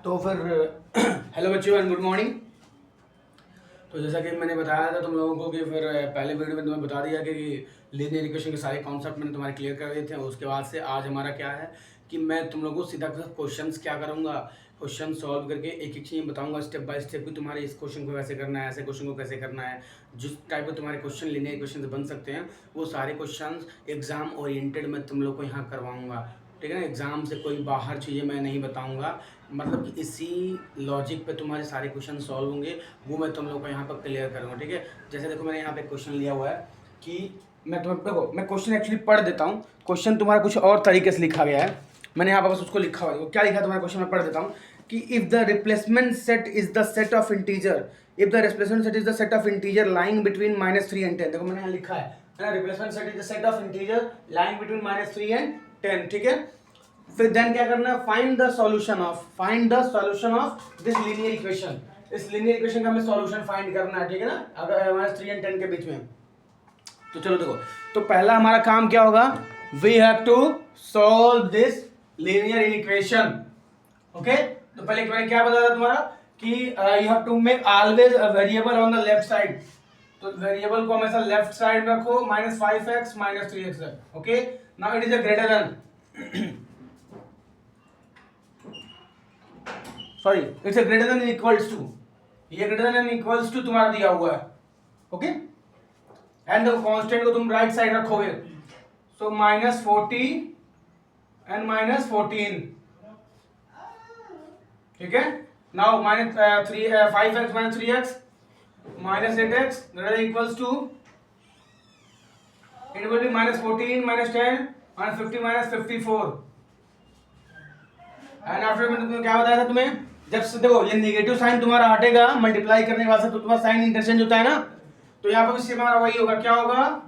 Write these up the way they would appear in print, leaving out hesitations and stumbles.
तो फिर हेलो बच्चों एंड गुड मॉर्निंग। तो जैसा कि मैंने बताया था तुम लोगों को कि फिर पहले वीडियो में तुम्हें बता दिया कि लीनियर इक्वेशन के सारे कॉन्सेप्ट मैंने तुम्हारे क्लियर कर दिए थे। उसके बाद से आज हमारा क्या है कि मैं तुम लोगों को सीधा क्वेश्चंस क्या करूँगा, क्वेश्चन सॉल्व करके एक एक चीज़ बताऊंगा स्टेप बाय स्टेप कि तुम्हारे इस क्वेश्चन को कैसे करना है, ऐसे क्वेश्चन को कैसे करना है। जिस टाइप के तुम्हारे क्वेश्चन लीनियर इक्वेशन बन सकते हैं वो सारे क्वेश्चन एग्जाम ओरिएंटेड मैं तुम लोग को यहाँ करवाऊँगा। ठीक है ना, एग्जाम से कोई बाहर चीज़ें मैं नहीं बताऊंगा, मतलब कि इसी लॉजिक पे तुम्हारे सारे क्वेश्चन सॉल्व होंगे, वो मैं तुम लोग को यहाँ पर क्लियर करूँगा। ठीक है, जैसे देखो मैंने यहाँ पे क्वेश्चन लिया हुआ है कि मैं तुम्हें देखो मैं क्वेश्चन एक्चुअली पढ़ देता हूँ। क्वेश्चन तुम्हारा कुछ और तरीके से लिखा गया है, मैंने यहाँ पर बस उसको लिखा हुआ है। क्या लिखा है तुम्हारे क्वेश्चन में, पढ़ देता हूँ कि if the replacement set is the set of integer, if the replacement set is the set of integer lying between -3 and 10। देखो मैंने यहाँ लिखा है ना, replacement set is the set of integer lying between -3 and 10। ठीक है, फिर then क्या करना है, find the solution of this linear equation. इस लीनियर इक्वेशन का हमें सॉल्यूशन फाइंड करना है। ठीक है ना, अगर -3 एंड 10 के बीच में। तो चलो देखो, तो पहला हमारा काम क्या होगा, we have to solve this linear equation. Okay, तो पहले मैंने क्या बताया था तुम्हारा कि you have to make always a variable on the left side. तो वेरिएबल को हमेशा लेफ्ट साइड में रखो, -5x -3x है। Okay, now it is a greater than sorry it's a greater than equals to, ये ग्रेटर देन इक्वल्स टू तुम्हारा दिया हुआ है। ओके, एंड द कांस्टेंट को तुम राइट साइड रखोगे, सो -40 एंड -14। ठीक है, now -5x -3x -8x greater than equals to, it will be -14 -10 -50 -54। And after मैंने तुम्हें क्या बताया था, तुम्हें जब से देखो ये नेगेटिव साइन तुम्हारा हटेगा मल्टीप्लाई करने के बाद से, तो तुम्हारा साइन इंटरचेंज होता है ना, तो यहाँ पर भी हमारा वही होगा, क्या होगा।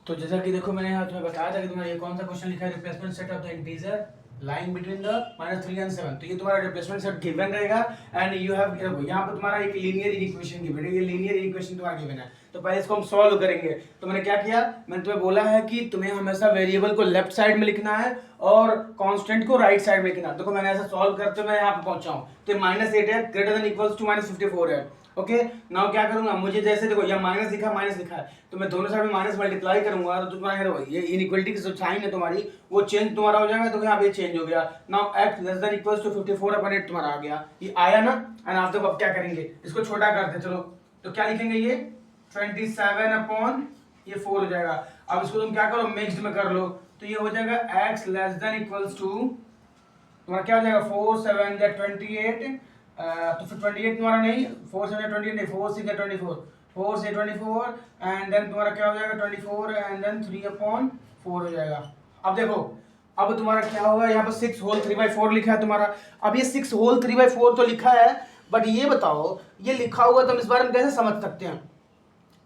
तो जैसा कि देखो मैंने यहाँ तुम्हें बताया था कि तुम्हारा ये कौन सा क्वेश्चन लिखा है, replacement set of the integer lying between the -3 and 7। तो ये तुम्हारा रिप्लेसमेंट सेट गिवन रहेगा एंड यू हैव यहाँ पर तुम्हारा एक लीनियर इक्वेशन गिवन है, ये लीनियर इक्वेशन तुम्हारा गिवन है। तो पहले इसको हम सॉल्व करेंगे। तो मैंने क्या किया, मैंने तुम्हें बोला है कि तुम्हें हमेशा वेरिएबल को लेफ्ट साइड में लिखना है और कांस्टेंट को राइट साइड में लिखना है। देखो मैंने ऐसा सॉल्व करते हुए यहाँ पे पहुंचा हूँ, तो -8 है ग्रेटर देन इक्वल्स टू -54 है। ओके, नाउ क्या करूंगा, मुझे जैसे देखो यहाँ माइनस लिखा है, तो मैं दोनों साइड में माइनस मल्टीप्लाई करूंगा, तो तुम्हारा ये इनइक्वालिटी की जो साइन है तुम्हारी वो चेंज तुम्हारा हो जाएगा। तो यहाँ पे चेंज हो गया, now x less than equals to 54/8 तुम्हारा आ गया, ये आया ना। एंड आप देखो अब क्या करेंगे, इसको छोटा करते हैं। चलो तो क्या लिखेंगे, ये 27/4 हो जाएगा। अब इसको तुम क्या करो, मिक्स्ड में कर लो, तो ये हो जाएगा x less than equals to तुम्हारा क्या हो जाएगा 4 7 28। तो फिर 28 तुम्हारा नहीं, 4 7 28 नहीं, 4 6 24, 4 से 24 एंड देन तुम्हारा क्या हो जाएगा 24 एंड देन 3/4 हो जाएगा। अब देखो अब तुम्हारा क्या होगा, यहाँ पर 6 होल 3/4 लिखा है तुम्हारा। अब ये 6 होल 3/4 तो लिखा है, बट ये बताओ ये लिखा होगा तो हम इस बारे में कैसे समझ सकते हैं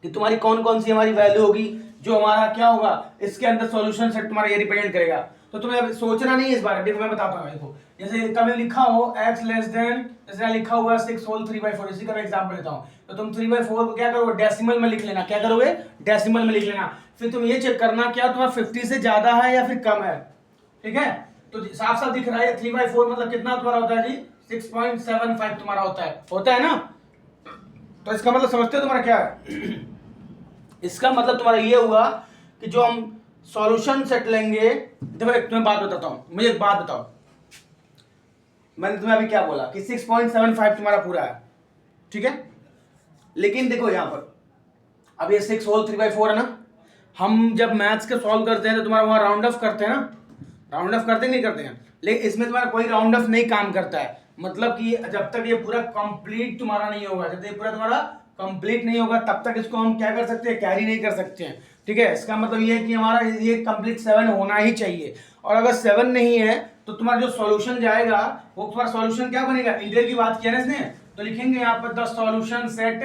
कि तुम्हारी कौन कौन सी हमारी वैल्यू होगी जो हमारा क्या होगा इसके अंदर सॉल्यूशन सेट तुम्हारा ये रिप्रेजेंट करेगा। तो तुम्हें अब सोचना नहीं है इस बारे में, देखो मैं बताता हूँ। देखो जैसे कभी लिखा हो x लेस देन, जैसे लिखा हुआ 6 होल 3/4, इसी का मैं एग्जांपल लेता हूँ। तो तुम 3/4 को क्या करोगे, डेसिमल में लिख लेना। क्या करोगे, डेसिमल में लिख लेना। फिर तुम ये चेक करना क्या तुम्हारा 50 से ज्यादा है या फिर कम है। ठीक है, तो साफ साफ दिख रहा है 3/4 मतलब कितना तुम्हारा होता है जी, 6.75 तुम्हारा होता है ना। तो इसका मतलब समझते हो तुम्हारा क्या है इसका मतलब तुम्हारा ये हुआ कि जो हम सॉल्यूशन सेट लेंगे। देखो एक तुम्हें बात बताता हूं, मुझे एक बात बताओ, मैंने तुम्हें अभी क्या बोला कि 6.75 तुम्हारा पूरा है, ठीक है। लेकिन देखो यहां पर अब ये 6 होल 3/4 है ना, हम जब मैथ्स के सॉल्व करते हैं तो तुम्हारा वहां राउंड ऑफ करते हैं ना, राउंड ऑफ करते नहीं करते हैं, लेकिन इसमें तुम्हारा कोई राउंड ऑफ नहीं काम करता है। मतलब कि जब तक ये पूरा कंप्लीट तुम्हारा नहीं होगा, जब तक ये पूरा तुम्हारा कंप्लीट नहीं होगा तब तक इसको हम क्या कर सकते हैं, कैरी नहीं कर सकते हैं। ठीक है, इसका मतलब ये है कि हमारा ये कंप्लीट 7 होना ही चाहिए, और अगर 7 नहीं है तो तुम्हारा जो सॉल्यूशन जाएगा वो तुम्हारा सॉल्यूशन क्या बनेगा, इंटीजर की बात किया ना इसने, तो लिखेंगे यहाँ पर the solution set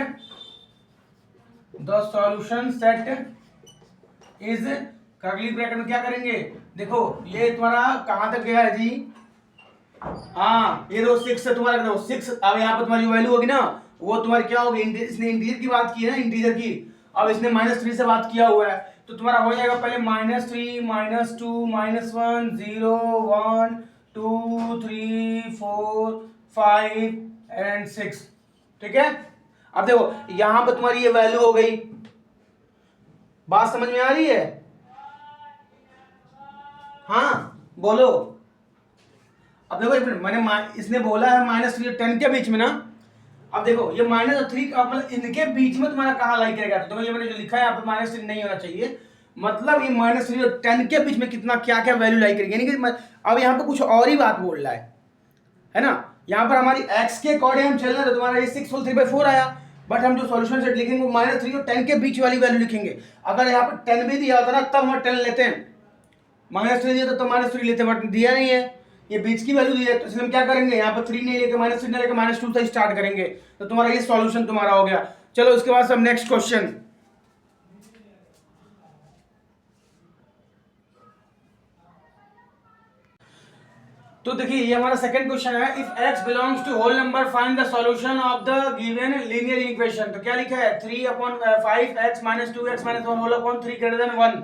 is, curly bracket में क्या करेंगे, देखो ये तुम्हारा कहां तक गया है जी, हाँ ये दो 6 से तुम्हारा देखो 6। अब यहाँ पर तुम्हारी वैल्यू होगी ना वो तुम्हारी क्या होगी, इसने इंटीजर की बात की है ना, इंटीजर की। अब इसने -3 से बात किया हुआ है, तो तुम्हारा हो जाएगा पहले -3 -2 -1 0 1 2 3 4 5 एंड 6। ठीक है, अब देखो यहां पर तुम्हारी ये वैल्यू हो गई, बात समझ में आ रही है? हाँ बोलो। अब देखो एक मिनट, मैंने इसने बोला है -3 और 10 के बीच में ना। अब देखो ये -3 मतलब इनके बीच में तुम्हारा कहाँ लाई करेगा, तो ये मैंने जो लिखा है यहाँ पे -3 नहीं होना चाहिए, मतलब ये -3 और 10 के बीच में कितना क्या क्या वैल्यू लाई करेगी, यानी कि अब यहाँ पे कुछ और ही बात बोल रहा है ना। यहाँ पर हमारी x के अकॉर्डिंग हम चल रहे हैं, तो तुम्हारा ये 6 होल 3/4 आया, बट हम जो सॉल्यूशन सेट लिखेंगे वो -3 और 10 के बीच वाली वैल्यू लिखेंगे। अगर यहाँ पर 10 भी दिया होता ना तब हम 10 लेते हैं, -3 दिया तो -3 लेते हैं, बट दिया नहीं है, ये बीच की वैल्यू दी है, तो इसलिए हम क्या करेंगे यहाँ पर 3 नहीं लेके -3 नहीं लेके -2 से स्टार्ट करेंगे, तो तुम्हारा ये सॉल्यूशन तुम्हारा हो गया। चलो उसके बाद सब नेक्स्ट क्वेश्चन। तो देखिए ये हमारा सेकंड क्वेश्चन है, if x belongs to whole number find the solution of the given linear equation. तो क्या लिखा है 3/5x - 2x - 1 whole upon 3 greater than 1।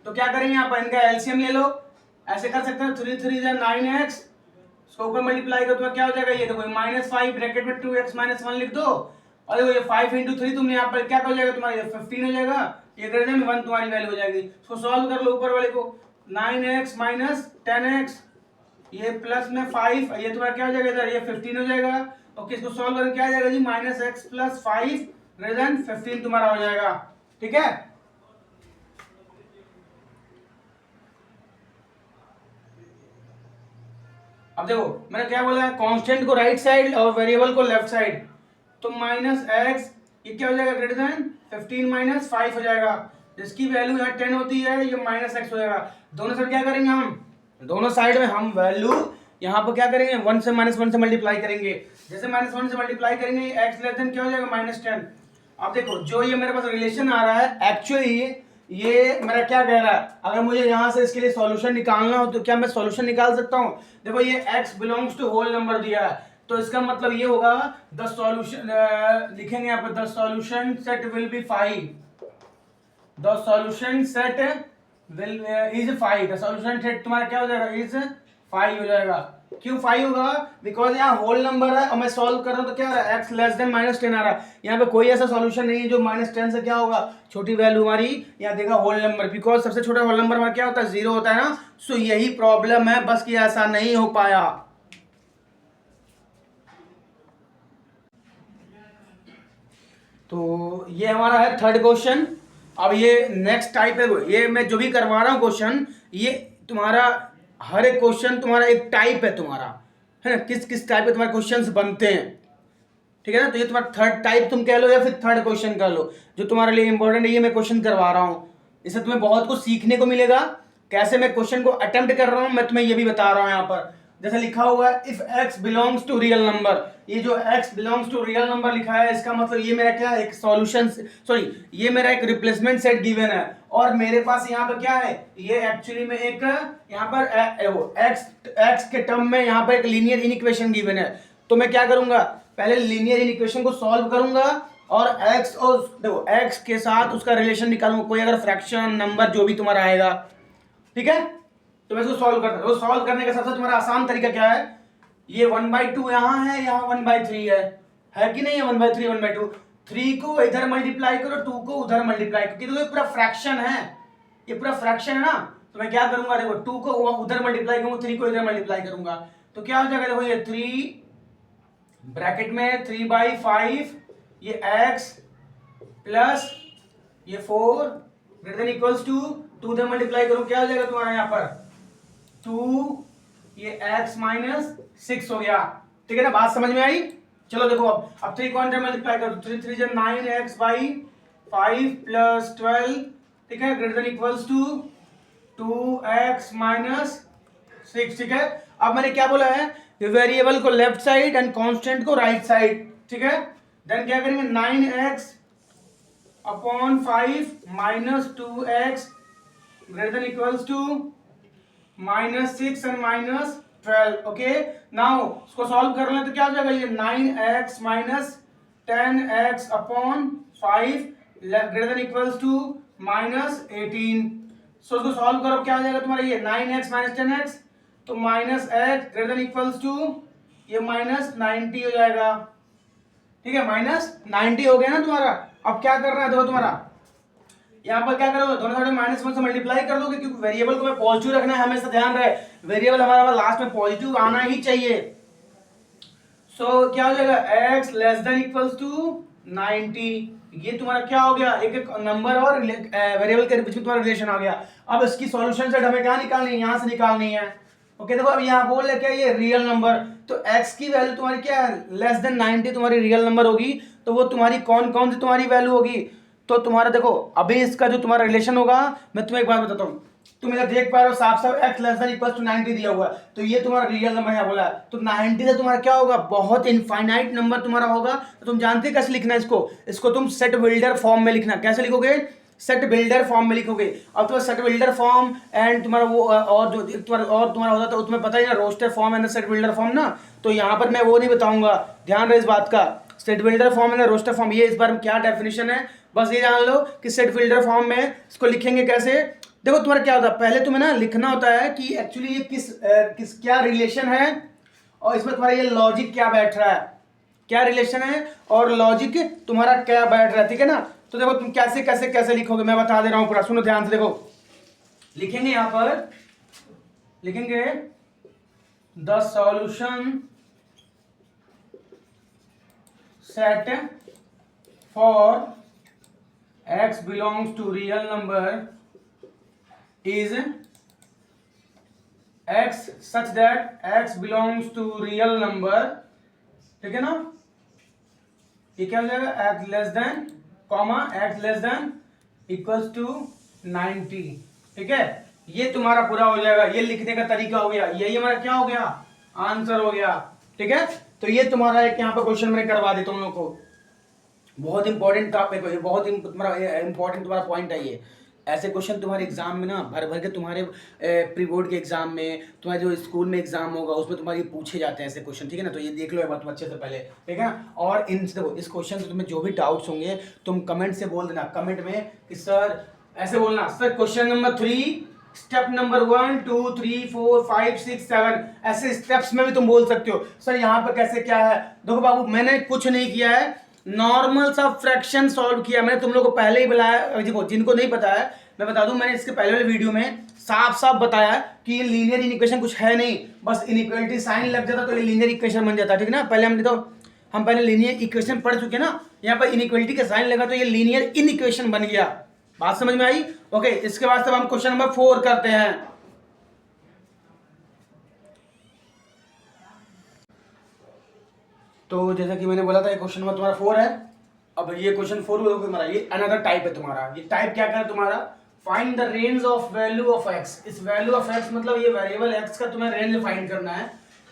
तो क्या करेंगे यहाँ पर इनका एलसीएम ले लो, ऐसे कर सकते हैं 3 3 जा 9x, इसको ऊपर मल्टीप्लाई करो तो क्या हो जाएगा, ये देखो -5 ब्रैकेट में 2x - 1 लिख दो, और देखो ये 5 × 3 तुमने यहाँ पर क्या हो जाएगा तुम्हारा, ये 15 हो जाएगा, ये ग्रेटर देन 1 तुम्हारी वैल्यू हो जाएगी। इसको सॉल्व कर लो ऊपर वाले को, 9x - 10x, ये प्लस में 5, ये तुम्हारा क्या हो जाएगा इधर, ये 15 हो जाएगा। ओके, इसको सॉल्व करके क्या आ जाएगा जी -x + 5 ग्रेटर देन 15 तुम्हारा हो जाएगा। ठीक है, अब देखो मैंने क्या बोला है, कांस्टेंट को राइट साइड और वेरिएबल को लेफ्ट साइड, तो -x ये क्या हो जाएगा ग्रेटर देन 15 - 5 हो जाएगा, जिसकी वैल्यू यहाँ 10 होती है, ये -x हो जाएगा। दोनों साइड क्या करेंगे हम, दोनों साइड में हम वैल्यू यहाँ पर क्या करेंगे 1 से -1 से मल्टीप्लाई करेंगे, जैसे -1 से मल्टीप्लाई करेंगे x लेस देन क्या हो जाएगा -10। अब देखो जो ये मेरे पास रिलेशन आ रहा है, एक्चुअली ये मेरा क्या कह रहा है, अगर मुझे यहाँ से इसके लिए सॉल्यूशन निकालना हो तो क्या मैं सॉल्यूशन निकाल सकता हूँ। देखो ये x belongs to whole number दिया है, तो इसका मतलब ये होगा द सॉल्यूशन, लिखेंगे यहाँ पर the solution set will be 5, the solution set will is 5, the solution set तुम्हारा क्या हो जाएगा इज 5 हो जाएगा। क्यों 5 होगा, बिकॉज यहाँ होल नंबर है और मैं सॉल्व कर रहा हूँ, तो क्या आ रहा है x लेस देन -10 आ रहा है, यहाँ पे कोई ऐसा सॉल्यूशन नहीं है जो -10 से क्या होगा छोटी वैल्यू हमारी, यहाँ देखा होल नंबर, बिकॉज सबसे छोटा होल नंबर हमारा क्या होता है 0 होता है ना। सो यही प्रॉब्लम है, बस कि ऐसा नहीं हो पाया। तो ये हमारा है थर्ड क्वेश्चन। अब ये नेक्स्ट टाइप है, ये मैं जो भी करवा रहा हूँ क्वेश्चन, ये तुम्हारा हर एक क्वेश्चन तुम्हारा एक टाइप है तुम्हारा, है ना, किस किस टाइप के तुम्हारे क्वेश्चंस बनते हैं। ठीक है ना, तो ये तुम्हारा थर्ड टाइप तुम कह लो या फिर थर्ड क्वेश्चन कह लो, जो तुम्हारे लिए इंपॉर्टेंट है ये मैं क्वेश्चन करवा रहा हूँ। इससे तुम्हें बहुत कुछ सीखने को मिलेगा, कैसे मैं क्वेश्चन को अटेम्प्ट कर रहा हूँ मैं तुम्हें ये भी बता रहा हूँ। यहाँ पर जैसे लिखा हुआ है if x belongs to real number, ये जो x belongs to real number लिखा है इसका मतलब ये मेरा क्या एक सॉल्यूशन, सॉरी ये मेरा एक रिप्लेसमेंट सेट गिवन है, और मेरे पास यहाँ पर क्या है, ये एक्चुअली में एक यहाँ पर x के टर्म में यहाँ पर एक लीनियर इनइक्वेशन गिवन है। तो मैं क्या करूंगा, पहले लीनियर इनइक्वेशन को सॉल्व करूंगा और x और देखो x के साथ उसका रिलेशन निकालूंगा, कोई अगर फ्रैक्शन नंबर जो भी तुम्हारा आएगा। ठीक है, तो मैं इसको सॉल्व करता हूँ। सॉल्व करने का सबसे तुम्हारा आसान तरीका क्या है, ये 1/2 यहाँ है, यहाँ 1/3 है कि नहीं है, 1/3 1/2, 3 को इधर मल्टीप्लाई करो 2 को उधर मल्टीप्लाई करो, क्योंकि ये पूरा फ्रैक्शन है, ये पूरा फ्रैक्शन है ना। तो मैं क्या करूंगा, देखो 2 को उधर मल्टीप्लाई करूंगा 3 को इधर मल्टीप्लाई करूंगा, तो क्या हो जाएगा, देखो ये 3 ब्रैकेट में 3/5, ये x प्लस ये 4 ग्रेटर देन इक्वल्स टू 2 उधर मल्टीप्लाई करो, क्या हो जाएगा तुम्हारा यहाँ पर 2, ये x - 6 हो गया। ठीक है ना, बात समझ में आई। चलो देखो अब 3 को अंदर मल्टीप्लाई करो, 3 3 जा 9x/5 + 12, ठीक है, greater than equals to 2x - 6। ठीक है, अब मैंने क्या बोला है, वेरिएबल को लेफ्ट साइड एंड कांस्टेंट को राइट साइड। ठीक है, देन क्या करेंगे 9x/5 - 2x greater than equals to -6 and -12। Okay, now इसको सॉल्व कर लें तो क्या हो जाएगा, ये 9x - 10x/5 greater than equals to -18। So इसको सॉल्व करो क्या हो जाएगा तुम्हारा, ये 9x - 10x तो minus x greater than equals to ये माइनस 90 हो जाएगा, ठीक है, माइनस 90 हो गया ना तुम्हारा। अब क्या करना है देखो तुम्हारा, यहाँ पर क्या करोगे, दोनों साइड माइनस 1 से मल्टीप्लाई कर दोगे, क्योंकि वेरिएबल को मैं पॉजिटिव रखना है, हमेशा ध्यान रहे वेरिएबल हमारा लास्ट में पॉजिटिव आना ही चाहिए। सो क्या हो जाएगा, x less than equals to 90, ये तुम्हारा क्या हो गया, एक एक नंबर और वेरिएबल के बीच में तुम्हारा रिलेशन आ गया। अब इसकी सॉल्यूशन से हमें क्या निकालनी है, यहाँ से निकालनी है। ओके देखो अब यहाँ बोल रहे क्या, ये रियल नंबर, तो x की वैल्यू तुम्हारी क्या है, लेस देन 90 तुम्हारी रियल नंबर होगी, तो वो तुम्हारी कौन कौन सी तुम्हारी वैल्यू होगी, तो तुम्हारा देखो अभी इसका जो तुम्हारा रिलेशन होगा, मैं तुम्हें एक बात बताता हूँ, तुम इधर देख पा रहे हो साफ साफ x less than equal to 90 दिया हुआ है, तो ये तुम्हारा रियल नंबर है बोला है, तो 90 से तुम्हारा क्या होगा, बहुत इनफाइनाइट नंबर तुम्हारा होगा। तो तुम जानते हैं कैसे लिखना है इसको, इसको तुम सेट बिल्डर फॉर्म में लिखना, कैसे लिखोगे, सेट बिल्डर फॉर्म में लिखोगे। अब तुम्हारा सेट बिल्डर फॉर्म एंड तुम्हारा वो और जो तुम्हारा होता था, तुम्हें पता ही ना, roster form and set builder form ना, तो यहाँ पर मैं वो नहीं बताऊंगा, ध्यान रहे इस बात का, set builder form and roster form, ये इस बार में क्या डेफिनेशन है, बस ये जान लो कि सेट बिल्डर फॉर्म में इसको लिखेंगे कैसे। देखो तुम्हारा क्या होता है, पहले तुम्हें ना लिखना होता है कि एक्चुअली ये किस क्या रिलेशन है, और इसमें तुम्हारा ये लॉजिक क्या बैठ रहा है, क्या रिलेशन है और लॉजिक तुम्हारा क्या बैठ रहा है, ठीक है ना। तो देखो तुम कैसे कैसे कैसे लिखोगे, मैं बता दे रहा हूं पूरा, सुनो ध्यान से, देखो लिखेंगे यहां पर, लिखेंगे the solution set for x belongs to real number is x such that x belongs to real number, ठीक है ना, ये क्या हो जाएगा, x less than comma x less than equals to 90, ठीक है, ये तुम्हारा पूरा हो जाएगा, ये लिखने का तरीका हो गया, यही हमारा क्या हो गया, आंसर हो गया, ठीक है। तो ये तुम्हारा एक यहाँ पे क्वेश्चन मैंने करवा दिया तुम लोग को, बहुत इंपॉर्टेंट टॉपिक है, बहुत तुम्हारा इंपॉर्टेंट तुम्हारा पॉइंट है ये। ऐसे क्वेश्चन तुम्हारे एग्जाम में ना भर भर के, तुम्हारे प्री बोर्ड के एग्जाम में, तुम्हारे जो स्कूल में एग्जाम होगा उसमें तुम्हारे पूछे जाते हैं ऐसे क्वेश्चन, ठीक है ना। तो ये देख लो एक बार तुम अच्छे से पहले, ठीक है ना। और इन देखो इस क्वेश्चन से तुम्हें जो भी डाउट्स होंगे तुम कमेंट से बोल देना, कमेंट में कि सर ऐसे बोलना, sir question number 3 step number 1 2 3 4 5 6 7, ऐसे स्टेप्स में भी तुम बोल सकते हो, सर यहाँ पर कैसे क्या है। देखो बाबू मैंने कुछ नहीं किया है, नॉर्मल सा फ्रैक्शन सॉल्व किया, मैंने तुम लोगों को पहले ही बुलाया, देखो जिनको नहीं पता है मैं बता दूं, मैंने इसके पहले वाले वीडियो में साफ साफ बताया कि ये लीनियर इक्वेशन कुछ है नहीं, बस इनइक्वालिटी साइन लग जाता तो ये लीनियर इक्वेशन बन जाता, ठीक है ना। पहले हम पहले लीनियर इक्वेशन पढ़ चुके ना, यहाँ पर इनइक्वालिटी का साइन लगा तो ये लीनियर इनइक्वेशन बन गया, बात समझ में आई। ओके इसके बाद हम क्वेश्चन नंबर 4 करते हैं। तो जैसा कि मैंने बोला था ये क्वेश्चन नंबर तुम्हारा 4 है। अब ये क्वेश्चन 4 तुम्हारा, ये अनदर टाइप है तुम्हारा, ये टाइप क्या है तुम्हारा, find the range of value of x। इस वैल्यू ऑफ x मतलब ये वेरिएबल x का तुम्हें रेंज फाइंड करना है।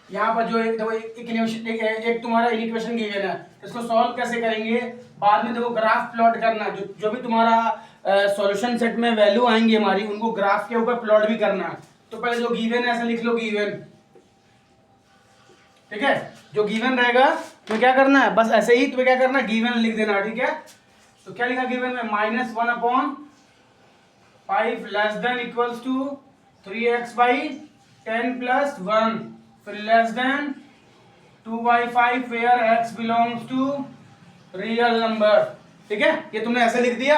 यहाँ पर जो एक देखो एक तुम्हारा इक्वेशन गिवन है, इसको सॉल्व कैसे करेंगे, बाद में देखो ग्राफ प्लॉट करना है, जो भी तुम्हारा सॉल्यूशन सेट में वैल्यू आएंगी हमारी उनको ग्राफ के ऊपर प्लॉट भी करना है। तो पहले जो गिवन है ऐसे लिख लो गिवन, ठीक है, जो गिवन रहेगा तो क्या करना है, बस ऐसे ही तुम्हें क्या करना है, गिवन लिख देना, ठीक है। तो क्या लिखा गिवन में, -1/5 less than equals to 3x/10 + 1, फिर less than 2/5 where x belongs to real number, ठीक है, ये तुमने ऐसे लिख दिया।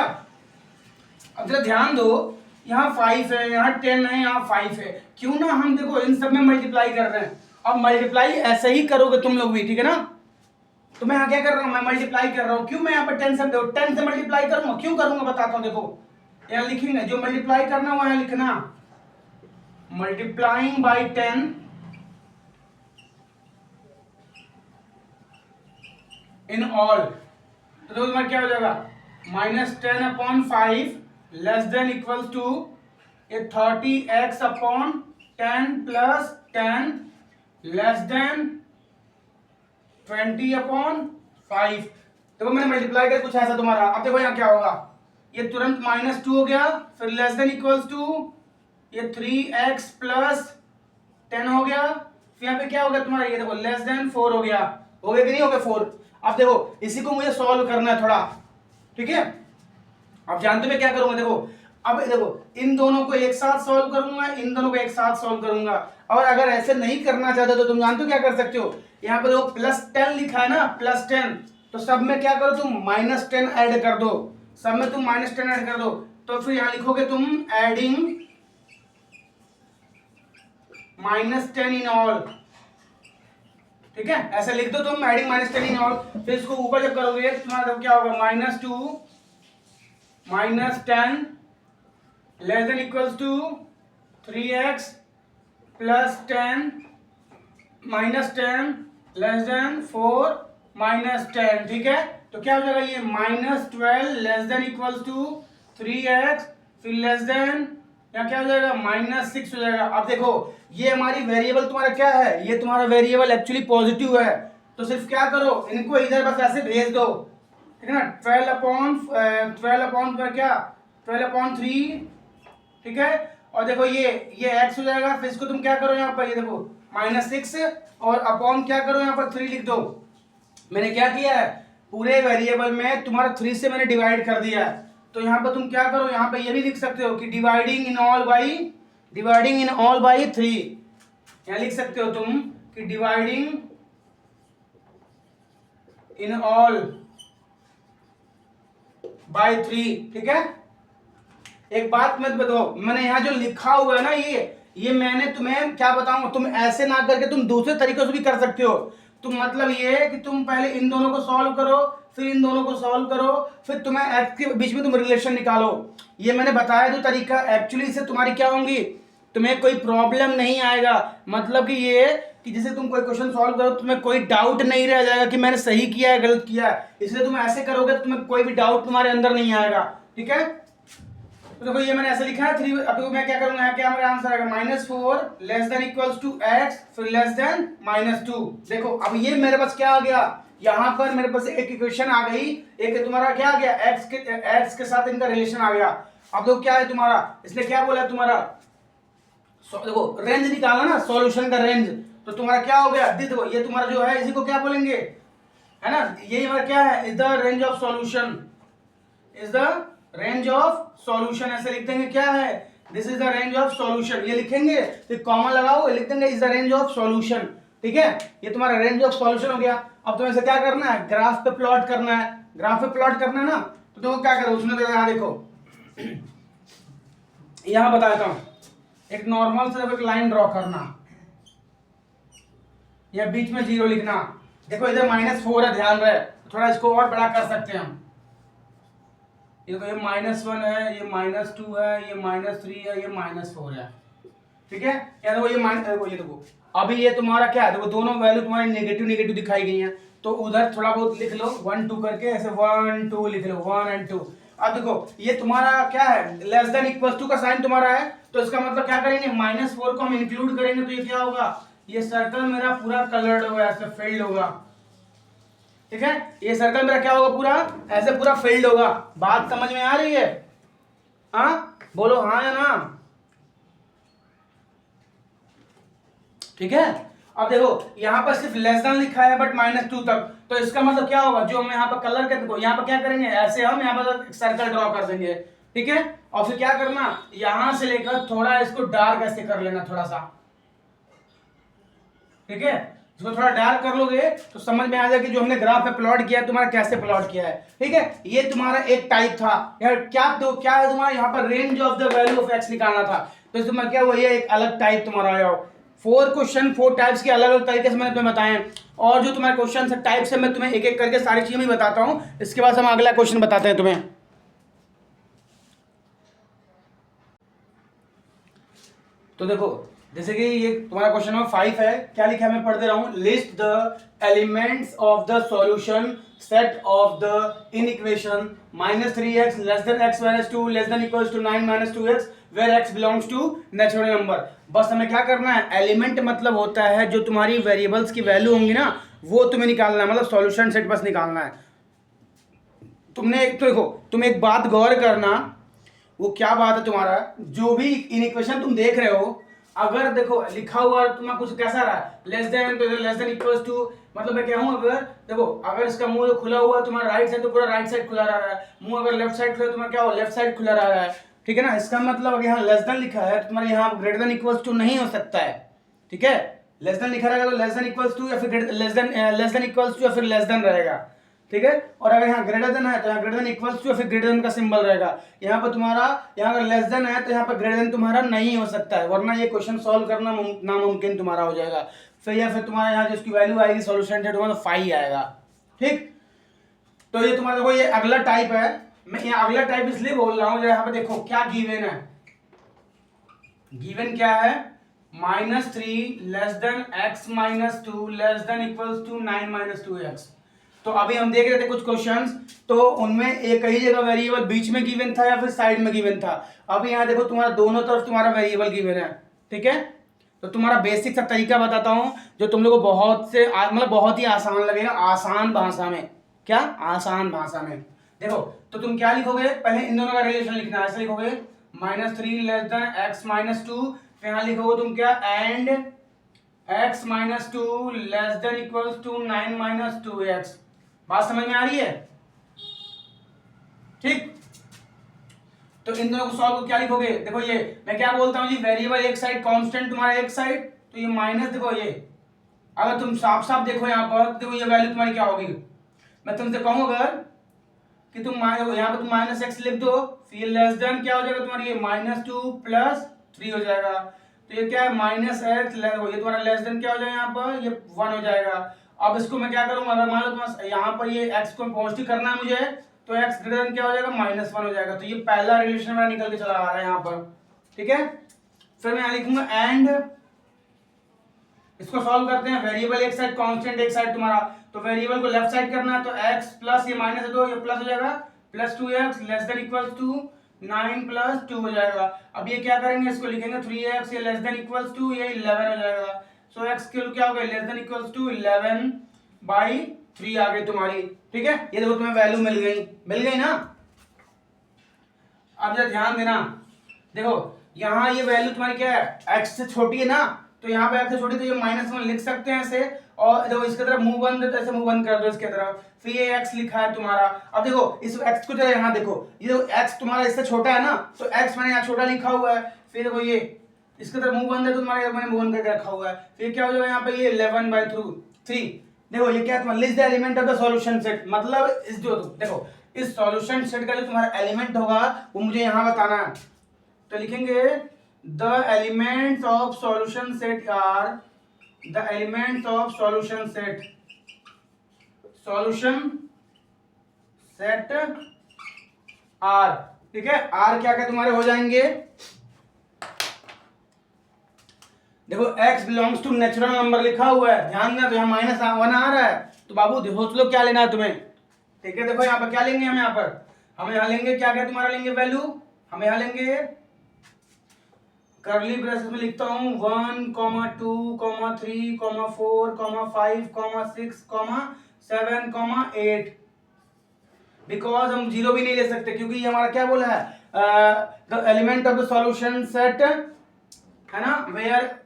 अब जरा ध्यान दो, यहाँ 5 है, यहाँ 10 है, यहाँ 5 है, क्यों ना हम देखो इन सब में मल्टीप्लाई कर रहे हैं। अब मल्टीप्लाई ऐसे ही करोगे तुम लोग भी, ठीक है ना। तो मैं यहाँ क्या कर रहा हूँ, मैं मल्टीप्लाई कर रहा हूँ, क्यों मैं यहाँ पर 10 से मल्टीप्लाई करूंगा, क्यों करूंगा बताता हूँ। देखो यहाँ लिखेंगे, जो मल्टीप्लाई करना वो यहाँ लिखना, मल्टीप्लाइंग बाई 10 इन ऑल। तो देखो तुम्हारा क्या हो जाएगा, -10/5 less than equals to 30x/10 + 10 less than 20/5। देखो मैंने मल्टीप्लाई किया कुछ ऐसा तुम्हारा। अब देखो यहाँ क्या होगा, ये तुरंत -2 हो गया, फिर लेस देन इक्वल्स टू ये 3x + 10 हो गया, फिर यहाँ पे क्या हो गया तुम्हारा, ये देखो लेस देन 4 हो गया, हो गया कि नहीं हो गया 4। अब देखो इसी को मुझे सॉल्व करना है थोड़ा, ठीक है। अब जानते मैं क्या करूंगा, देखो अब देखो इन दोनों को एक साथ सॉल्व करूंगा, इन दोनों को एक साथ सॉल्व करूंगा। और अगर ऐसे नहीं करना चाहते तो तुम जानते हो क्या कर सकते हो, यहाँ पे देखो +10 लिखा है ना, +10, तो सब में क्या करो तुम -10 ऐड कर दो, सब में तुम -10 ऐड कर दो। तो फिर यहाँ लिखोगे तुम एडिंग -10 इन ऑल, ठीक है, ऐसे लिख दो तुम एडिंग -10 इन ऑल। फिर इसको ऊपर जब करोगे तो तुम्हारा क्या होगा, -2 -10 less than equals to 3x plus 10 -10 less than 4 -10, ठीक है। तो क्या हो जाएगा ये -12 less than equals to 3x, फिर लेस देन यहाँ क्या हो जाएगा -6 हो जाएगा। अब देखो ये हमारी वेरिएबल तुम्हारा क्या है, ये तुम्हारा वेरिएबल एक्चुअली पॉजिटिव है, तो सिर्फ क्या करो इनको इधर बस ऐसे भेज दो, ठीक है ना। 12 पर क्या 12/3, ठीक है। और देखो ये x हो जाएगा, फिर इसको तुम क्या करो यहाँ पर, ये देखो -6 और अपॉन क्या करो यहाँ पर 3 लिख दो। मैंने क्या किया है, पूरे वेरिएबल में तुम्हारा 3 से मैंने डिवाइड कर दिया है। तो यहाँ पर तुम क्या करो, यहाँ पे ये भी लिख सकते हो कि डिवाइडिंग इन ऑल बाई 3, यहाँ लिख सकते हो तुम कि डिवाइडिंग इन ऑल बाई 3, ठीक है। एक बात मत बताओ, मैंने यहाँ जो लिखा हुआ है ना ये मैंने तुम्हें क्या बताऊं, तुम ऐसे ना करके तुम दूसरे तरीकों से भी कर सकते हो। तुम मतलब ये है कि तुम पहले इन दोनों को सॉल्व करो, फिर इन दोनों को सॉल्व करो, फिर तुम्हें एक्स के बीच में तुम रिलेशन निकालो। ये मैंने बताया जो तरीका, एक्चुअली इससे तुम्हारी क्या होंगी, तुम्हें कोई प्रॉब्लम नहीं आएगा। मतलब कि ये कि जैसे तुम कोई क्वेश्चन सॉल्व करो तुम्हें कोई डाउट नहीं रह जाएगा कि मैंने सही किया है गलत किया है, इसलिए तुम ऐसे करोगे तो तुम्हें कोई भी डाउट तुम्हारे अंदर नहीं आएगा, ठीक है। तो देखो ये मैंने ऐसे लिखा है 3, अब मैं क्या करूंगा, क्या मेरा आंसर आएगा -4 less than equals to x, फिर लेस देन -2। देखो अब ये मेरे पास क्या आ गया, यहाँ पर मेरे पास एक इक्वेशन आ गई, एक तुम्हारा क्या आ गया x के साथ इनका रिलेशन आ गया। अब देखो क्या है तुम्हारा, इसने क्या बोला है तुम्हारा, देखो रेंज निकाला ना, सॉल्यूशन का रेंज, तो तुम्हारा क्या हो गया, देखो ये तुम्हारा जो है इसी को क्या बोलेंगे, है ना, यही हमारा क्या है, is the range of solution, is the range of solution, ऐसे लिख देंगे क्या है, this is the range of solution, ये लिखेंगे फिर कॉमा लगाओ, लिख देंगे is the range of solution, ठीक है। ये तुम्हारा रेंज ऑफ सॉल्यूशन हो गया। अब तुम्हें इसे क्या करना है, ग्राफ पे प्लॉट करना है, ग्राफ पे प्लॉट करना है ना, तो तुम क्या करो उसमें, तो यहाँ देखो यहां बताता हूं, एक नॉर्मल सिर्फ एक लाइन ड्रॉ करना, या बीच में 0 लिखना। देखो इधर -4 है, ध्यान रहे, थोड़ा इसको और बड़ा कर सकते हैं हम, ये देखो ये -1 है, ये -2 है, ये -3 है, ये -4 है, ठीक है। या देखो ये देखो अभी ये तुम्हारा क्या है, देखो दोनों वैल्यू तुम्हारी नेगेटिव दिखाई गई हैं, तो उधर थोड़ा बहुत लिख लो 1 2 करके, ऐसे 1 2 लिख लो, 1 और 2। अब देखो ये तुम्हारा क्या है, लेस देन इक्वल टू का साइन तुम्हारा है, तो इसका मतलब क्या करेंगे, -4 को हम इंक्लूड करेंगे, तो ये क्या होगा, ये सर्कल मेरा पूरा कलर्ड होगा, ऐसे फिल्ड होगा, ठीक है। ये सर्कल मेरा क्या होगा, पूरा ऐसे पूरा फिल्ड होगा। बात समझ में आ रही है, हाँ बोलो हाँ या ना, ठीक है। अब देखो यहाँ पर सिर्फ लेस देन लिखा है बट -2 तक, तो इसका मतलब क्या होगा, जो हम यहाँ पर कलर के देखो यहाँ पर क्या करेंगे, ऐसे हम यहाँ पर सर्कल ड्रॉ कर देंगे, ठीक है। और फिर क्या करना, यहां से लेकर थोड़ा इसको डार्क ऐसे कर लेना थोड़ा सा, ठीक है। इसको थोड़ा डार्क कर लोगे तो समझ में आ जाएगा कि जो हमने ग्राफ पे प्लॉट किया है तुम्हारा कैसे प्लॉट किया है, ठीक है। ये तुम्हारा एक टाइप था यार, क्या है तुम्हारा यहाँ पर range of the value of x निकालना था, तो इसमें क्या हुआ, ये एक अलग टाइप तुम्हारा आया। 4 टाइप्स के अलग अलग तरीके से मैंने तुम्हें बताए हैं, और जो तुम्हारे क्वेश्चन है टाइप से मैं तुम्हें एक एक करके सारी चीजें भी बताता हूं, इसके बाद हम अगला क्वेश्चन बताते हैं तुम्हें। तो देखो जैसे कि ये तुम्हारा क्वेश्चन नंबर 5 है, क्या लिखा है मैं पढ़ दे रहा हूं, list the elements of the solution set of the inequation -3x less than x minus 2 less than equals to 9 minus 2x where x belongs to natural number. बस हमें क्या करना है, एलिमेंट मतलब होता है जो तुम्हारी वेरिएबल्स की वैल्यू होंगी ना, वो तुम्हें निकालना है, मतलब सॉल्यूशन सेट बस निकालना है। तुमने एक तो देखो तुम एक बात गौर करना, वो क्या बात है, तुम्हारा जो भी इन इक्वेशन तुम देख रहे हो, अगर देखो लिखा हुआ तुम्हारा कुछ कैसा रहा है, लेस देन तो लेस देन इक्वल्स टू, मतलब मैं क्या हूं, अगर देखो अगर इसका मुंह खुला हुआ है तुम्हारा राइट साइड, तो पूरा राइट साइड खुला रहा है, मुंह अगर लेफ्ट साइड खुला तुम्हारा क्या हो, लेफ्ट साइड खुला रहा है, ठीक है ना। इसका मतलब अगर यहाँ लेस देन लिखा है तो तुम्हारे यहाँ ग्रेटर देन इक्वल्स टू नहीं हो सकता है, ठीक है। लेस देन लिखा रहेगा तो लेस देन इक्वल्स टू या फिर लेस देन इक्वल्स टू या फिर लेस देन रहेगा, ठीक है। और अगर यहाँ ग्रेटर देन है तो यहाँ ग्रेटर देन इक्वल्स टू या फिर ग्रेटर देन का सिंबल रहेगा। यहाँ पर तुम्हारा, यहाँ अगर लेस देन है तो यहाँ पर ग्रेटर देन तुम्हारा नहीं हो सकता है, वरना ये क्वेश्चन सॉल्व करना नामुमकिन तुम्हारा हो जाएगा। फिर या फिर तुम्हारा यहाँ जिसकी वैल्यू आएगी सॉल्यूशन से तुम्हारा 5 आएगा, ठीक। तो ये तुम्हारा देखो ये अगला टाइप है। मैं यहाँ अगला टाइप इसलिए बोल रहा हूँ, यहाँ पे देखो क्या गिवन है। गिवन क्या है, -3 less than x - 2 less than equals to 9 - 2x। तो अभी हम देख रहे थे कुछ क्वेश्चंस, तो उनमें एक ही जगह वेरिएबल बीच में गिवन था या फिर साइड में गिवन था। अभी यहाँ देखो तुम्हारा दोनों तरफ तुम्हारा वेरिएबल गिवन है, ठीक है। तो तुम्हारा बेसिक सा तरीका बताता हूँ जो तुम लोगों को बहुत से मतलब बहुत ही आसान लगेगा, आसान भाषा में। क्या आसान भाषा में, देखो तो तुम क्या लिखोगे, पहले इन दोनों का रिलेशन लिखना है। ऐसे लिखोगे -3 लेस देन x - 2, फिर यहाँ लिखोगे तुम क्या, and x - 2 less than equals to 9 - 2x। बात समझ में आ रही है, ठीक। तो इन दोनों को सॉल्व को क्या लिखोगे, देखो ये मैं क्या बोलता हूँ जी, वेरिएबल एक साइड, कांस्टेंट तुम्हारा एक साइड, तो ये माइनस, देखो ये अगर तुम साफ साफ देखो यहाँ पर, देखो ये वैल्यू तुम्हारी क्या होगी। मैं तुमसे कहूँ अगर कि तुम यहाँ पर तुम -x लिख दो, फिर लेस देन क्या हो जाएगा तुम्हारी, ये -2 + 3 हो जाएगा। तो ये क्या है, -x, ये तुम्हारा लेस देन क्या हो जाएगा यहाँ पर, ये 1 हो जाएगा। अब इसको मैं क्या करूंगा, अगर मान लो तुम्हारा यहाँ पर ये x को पॉजिटिव करना है मुझे, तो x ग्रेटर देन क्या हो जाएगा, -1 हो जाएगा। तो ये पहला रिलेशन मेरा निकल के चला आ रहा है यहाँ पर, ठीक है। फिर मैं यहाँ लिखूंगा एंड, इसको सॉल्व करते हैं। वेरिएबल एक साइड, कांस्टेंट एक साइड तुम्हारा, तो वेरिएबल को लेफ्ट साइड करना है, तो x प्लस ये माइनस है तो ये प्लस हो जाएगा, +2x less than equals to 9 + 2 हो जाएगा। अब ये क्या करेंगे, इसको लिखेंगे 3x, ये लेस देन इक्वल्स टू ये 11 हो जाएगा। सो x की वैल्यू क्या हो गई, लेस देन इक्वल्स टू 11/3 आ गई तुम्हारी, ठीक है। ये देखो तुम्हें वैल्यू मिल गई ना। अब जरा ध्यान देना, देखो यहाँ ये वैल्यू तुम्हारी क्या है, x से छोटी है ना, तो यहाँ पे x से छोटी, तो ये -1 लिख सकते हैं ऐसे। और देखो इसके तरफ मुंह बंद है तो ऐसे मुंह बंद कर दो इसके तरफ, फिर ये x लिखा है तुम्हारा। अब देखो इस x को जरा यहाँ देखो, ये देखो x तुम्हारा इससे छोटा है ना, तो x मैंने यहाँ छोटा लिखा हुआ है। फिर देखो ये इसके तरफ मुंह बंद है तो तुम्हारा मैंने मुंह बंद करके रखा हुआ है। फिर क्या हो जाएगा यहाँ पे, ये 11/3। देखो ये क्या तुम्हारा, list the element of the solution set, मतलब इस जो देखो इस सॉल्यूशन सेट का जो तुम्हारा एलिमेंट होगा वो मुझे यहाँ बताना है। तो लिखेंगे the elements of solution set are, the elements of solution set, solution set are, ठीक है। आर क्या क्या तुम्हारे हो जाएंगे, देखो x belongs to natural number लिखा हुआ है, ध्यान देना। तो यहाँ -1 आ रहा है, तो बाबू सोच लो क्या लेना है तुम्हें, ठीक है। देखो यहाँ पर क्या लेंगे हम, यहाँ पर हम यहाँ लेंगे क्या क्या तुम्हारा लेंगे वैल्यू, हम यहाँ लेंगे कर्ली ब्रेसेस में लिखता हूँ 1, 2, 3, 4, 5, 6, 7, 8, बिकॉज हम 0 भी नहीं ले सकते क्योंकि ये हमारा क्या बोला है, the element of the solution set है ना, where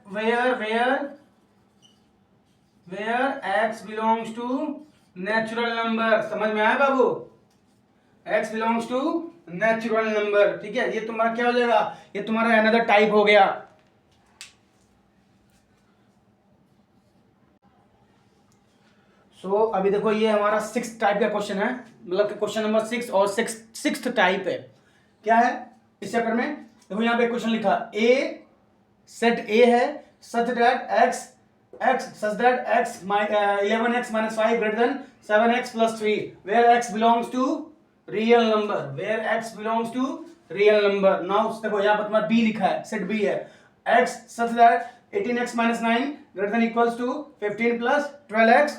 x belongs to natural number. समझ में आया बाबू, x belongs to natural number, ठीक है। ये तुम्हारा क्या हो जाएगा, ये तुम्हारा अनदर टाइप हो गया। सो अभी देखो ये हमारा 6th टाइप का क्वेश्चन है, मतलब क्वेश्चन नंबर 6 और 6th टाइप है। क्या है इस चैप्टर में, देखो यहाँ पे क्वेश्चन लिखा a, सेट A है such that x such that x 11x - 5 greater than 7x + 3 where x belongs to real number, where x belongs to real number। now देखो यहाँ पर तुम्हारा b लिखा है, सेट b है x such that 18x - 9 greater than equals to 15 + 12x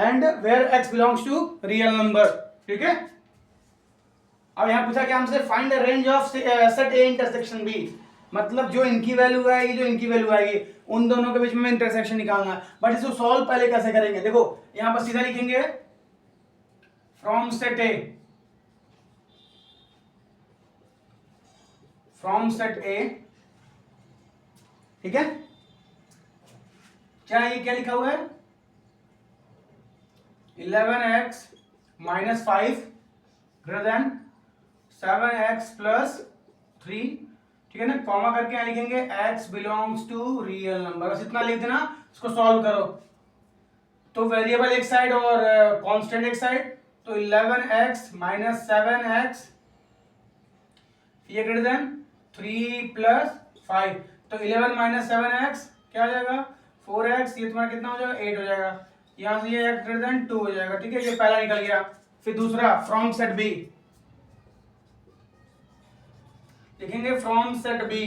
and where x belongs to real number, ठीक है। अब यहाँ पूछा क्या हमसे, find the range of set A intersection B, मतलब जो इनकी वैल्यू आएगी जो इनकी वैल्यू आएगी उन दोनों के बीच में इंटरसेक्शन निकालना है। बट इसको सॉल्व पहले कैसे करेंगे, देखो यहां पर सीधा लिखेंगे from set A, from set A, ठीक है। क्या ये क्या लिखा हुआ है, 11x - 5 greater than 7x + 3, ठीक है ना, कॉमा करके यहाँ लिखेंगे x belongs to real number, बस इतना लिख देना, इसको सॉल्व करो। तो वेरिएबल एक साइड और कांस्टेंट एक साइड, तो 11x माइनस 7x ये ग्रेटर देन 3 प्लस 5, तो 11 माइनस 7x क्या हो जाएगा 4x, ये तुम्हारा कितना हो जाएगा 8 हो जाएगा, यहाँ से ये x ग्रेटर देन 2 हो जाएगा, ठीक है, ये पहला निकल गया। फिर दूसरा फ्रॉम सेट बी लिखेंगे, फ्रॉम सेट बी,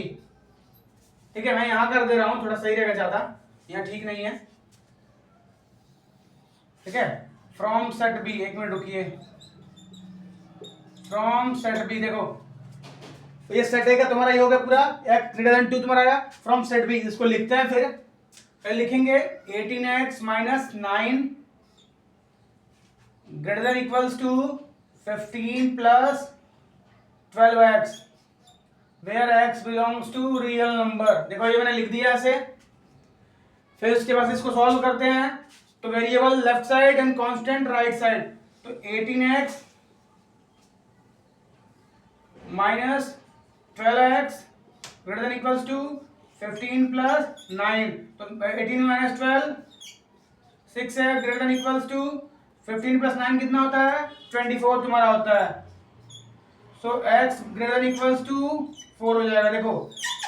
ठीक है, मैं यहां कर दे रहा हूं, थोड़ा सही रहेगा, ज्यादा यहाँ ठीक नहीं है, ठीक है, फ्रॉम सेट बी, एक मिनट रुकिए, फ्रॉम सेट बी, देखो ये सेट ए का तुम्हारा ये हो गया पूरा, x ग्रेटर देन 2 तुम्हारा आया, फ्रॉम सेट बी, इसको लिखते हैं, फिर लिखेंगे 18x minus 9 greater than equals to 15 plus 12x where x belongs to real number, देखो ये मैंने लिख दिया ऐसे। फिर उसके बाद इसको सॉल्व करते हैं, तो variable left side and constant right side, तो 18x minus 12x greater than equals to 15 plus 9, तो 18 minus 12 6x greater than equals to 15 plus 9 कितना होता है 24 तुम्हारा होता है, so x greater than equals to 4 हो जाएगा। देखो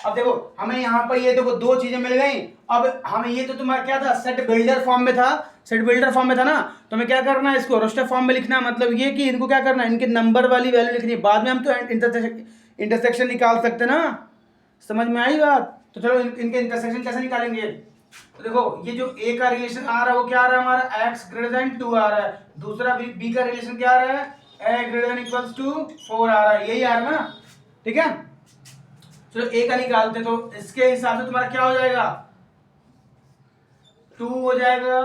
अब देखो हमें यहाँ पर ये देखो दो चीजें मिल गई, अब हमें ये तो तुम्हारा क्या था सेट बिल्डर फॉर्म में था, सेट बिल्डर फॉर्म में था ना, तो हमें क्या करना है इसको रोस्टर फॉर्म में लिखना है, मतलब ये कि इनको क्या करना है इनके नंबर वाली वैल्यू लिखनी है, बाद में हम तो इंटरसेक्शन निकाल सकते ना, समझ में आई बात। तो चलो इनके इंटरसेक्शन कैसे निकालेंगे, तो देखो ये जो ए का रिलेशन आ रहा है वो क्या आ रहा है हमारा x ग्रेटर देन 2 आ रहा है, दूसरा बी का रिलेशन क्या आ रहा है a greater than equals to 4 आ रहा है, यही आ रहा है ना, ठीक है। चलो ए का निकालते, तो इसके हिसाब से तुम्हारा क्या हो जाएगा 2 हो जाएगा,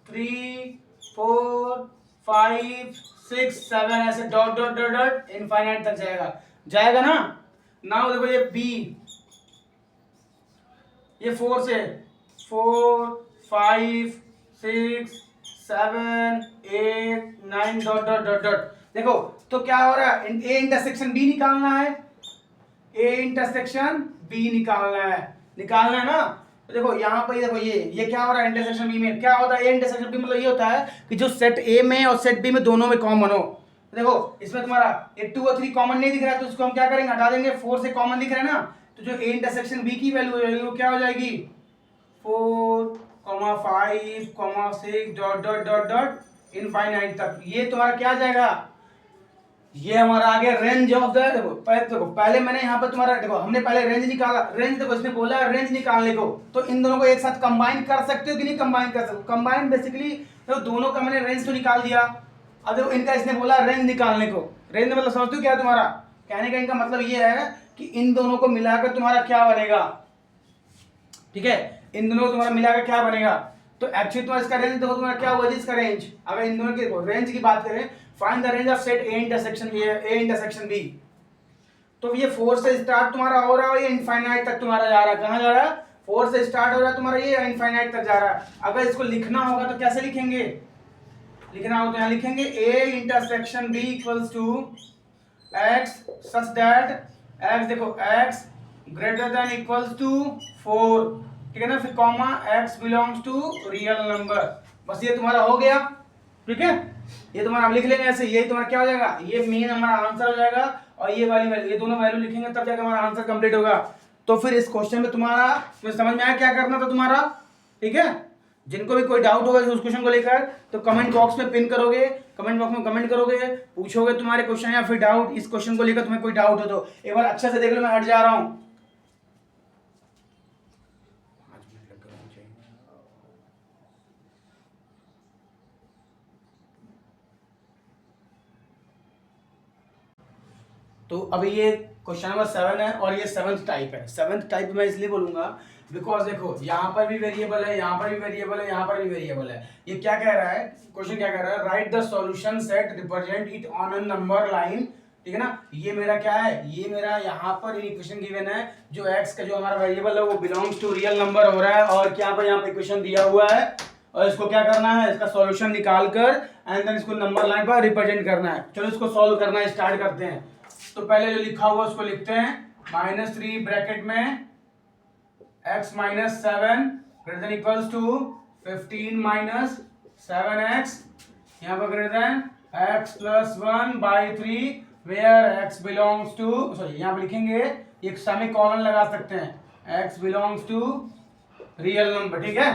3 4 5 6 7 ऐसे dot dot dot dot infinite तक जाएगा, जाएगा ना। नाउ देखो ये बी, ये 4 से 4 5 6 7 8 9 डॉट डॉट डॉट डॉट, देखो तो क्या हो रहा है ए इंटरसेक्शन बी निकालना है, ए इंटरसेक्शन बी निकालना है ना। तो देखो यहाँ पर देखो ये क्या हो रहा है इंटरसेक्शन बी में, क्या होता है ए इंटरसेक्शन बी, मतलब ये होता है कि जो सेट ए में और सेट बी में दोनों में कॉमन हो। देखो इसमें तुम्हारा ये 2 और 3 कॉमन नहीं दिख रहा है, तो इसको हम क्या करेंगे हटा देंगे, 4 से कॉमन दिख रहा है ना, तो जो ए इंटरसेक्शन बी की वैल्यू हो जाएगी वो क्या हो जाएगी 4 5 6 dot dot dot dot infinite तक, ये तुम्हारा क्या जाएगा, ये हमारा आ गया रेंज ऑफ द, देखो पहले मैंने यहाँ पर तुम्हारा देखो हमने पहले रेंज निकाला, रेंज देखो इसने बोला रेंज निकालने को, तो इन दोनों को एक साथ कंबाइन कर सकते हो कि नहीं कंबाइन कर सकते हो, कंबाइन बेसिकली तो दोनों का मैंने रेंज तो निकाल दिया, अब देखो इनका इसने बोला रेंज निकालने को, रेंज मतलब समझते हो क्या तुम्हारा कहने का इनका मतलब ये है कि इन दोनों को मिलाकर तुम्हारा क्या बनेगा, ठीक है, इन दोनों को तुम्हारा मिलाकर क्या बनेगा, तो एक्चुअली तुम्हारा इसका रेंज देखो तुम्हारा क्या हुआ इसका रेंज, अगर इन दोनों की रेंज की बात करें, find the range of set A intersection B, तो ये 4 से स्टार्ट तुम्हारा हो रहा है, ये इनफाइनाइट तक तुम्हारा जा रहा है, कहां जा रहा है 4 से स्टार्ट हो रहा है तुम्हारा, ये इनफाइनाइट तक जा रहा है। अगर इसको लिखना होगा तो कैसे लिखेंगे, लिखना हो तो यहाँ लिखेंगे A intersection B equals to x such that x, देखो x greater than equals to 4, ठीक है ना, फिर comma x belongs to real number, बस ये तुम्हारा हो गया, ठीक है, ये तुम्हारा हम लिख लेंगे ऐसे, यही तुम्हारा क्या हो जाएगा, ये मेन हमारा आंसर हो जाएगा, और ये वाली वैल्यू, ये दोनों वैल्यू लिखेंगे तब जाकर हमारा आंसर कंप्लीट होगा। तो फिर इस क्वेश्चन में तुम्हें समझ में आया क्या करना था तुम्हारा, ठीक है। जिनको भी कोई डाउट होगा उस क्वेश्चन को लेकर तो कमेंट बॉक्स में पिन करोगे, कमेंट बॉक्स में कमेंट करोगे, पूछोगे तुम्हारे क्वेश्चन या फिर डाउट, इस क्वेश्चन को लेकर तुम्हें कोई डाउट हो तो एक बार अच्छे से देख लो, मैं हट जा रहा हूँ। तो अभी ये क्वेश्चन नंबर 7 है और ये 7th टाइप है। 7th टाइप मैं इसलिए बोलूंगा बिकॉज देखो यहाँ पर भी वेरिएबल है, यहाँ पर भी वेरिएबल है, यहाँ पर भी वेरिएबल है। ये क्या कह रहा है, क्वेश्चन क्या कह रहा है, right the solution set represent it on a number line, ठीक है ना। ये मेरा क्या है, ये मेरा यहाँ पर इक्वेशन गिवन है, जो x का जो हमारा वेरिएबल है वो बिलोंग्स टू रियल नंबर हो रहा है, और क्या पर यहाँ पे इक्वेशन दिया हुआ है, और इसको क्या करना है, इसका सॉल्यूशन निकाल कर एंड देन इसको नंबर लाइन पर रिप्रेजेंट करना है। चलो इसको सॉल्व करना स्टार्ट करते हैं। तो पहले जो लिखा हुआ उसको लिखते हैं, -3 ब्रैकेट में x minus 7 greater than equals to 15 minus 7x, यहाँ पर greater than x plus 1 by 3 where x belongs to, sorry यहाँ पे लिखेंगे एक सेमीकोलन लगा सकते हैं, x belongs to real number, ठीक है।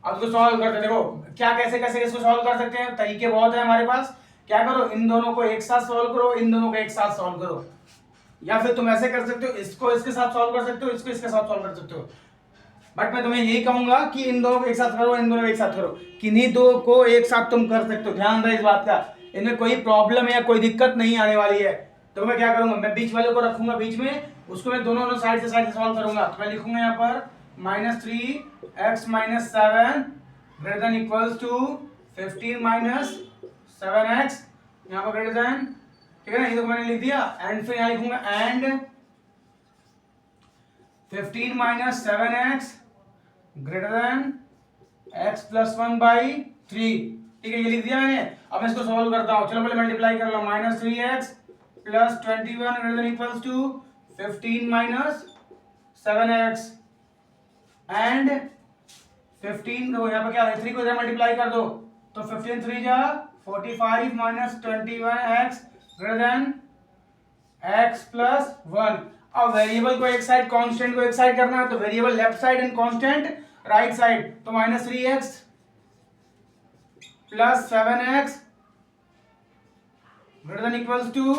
अब इसको सॉल्व करते हैं, देखो क्या कैसे कैसे इसको सॉल्व कर सकते हैं, तरीके बहुत है हमारे पास। क्या करो, इन दोनों को एक साथ सॉल्व करो, इन दोनों को एक साथ सॉल्व करो, या फिर तुम ऐसे कर सकते हो, इसको इसके साथ सॉल्व कर सकते हो, इसको इसके साथ सॉल्व कर सकते हो। बट मैं तुम्हें यही कहूंगा कि इन दोनों को एक साथ करो, इन दोनों को एक साथ करो, किन्हीं दो को एक साथ तुम कर सकते हो, ध्यान रहे इस बात का, इनमें कोई प्रॉब्लम या कोई दिक्कत नहीं आने वाली है। तो मैं क्या करूंगा, मैं बीच वाले को रखूंगा बीच में, उसको मैं दोनों साइड से सॉल्व करूंगा। तो मैं लिखूंगा यहाँ पर -3x minus 7 greater than equals to 15 minus 7x, यहाँ पर ग्रेटर देन, ठीक है ना, ये तो मैंने लिख दिया। एंड फिर यहाँ लिखूंगा and 15 minus 7x greater than x plus 1 by 3, ठीक है, ये लिख दिया मैंने। अब मैं इसको सॉल्व करता हूँ, चलो पहले मल्टीप्लाई कर लो, -3x plus 21 greater than equals to 15 minus 7x and 15, तो यहाँ पर क्या है, 3 को इधर मल्टीप्लाई कर दो, तो 15 3 जा 45 minus 21x greater than x plus 1। अब वेरिएबल को एक साइड, कांस्टेंट को एक साइड करना है, तो variable left side and constant right side, तो -3x plus 7x greater than equals to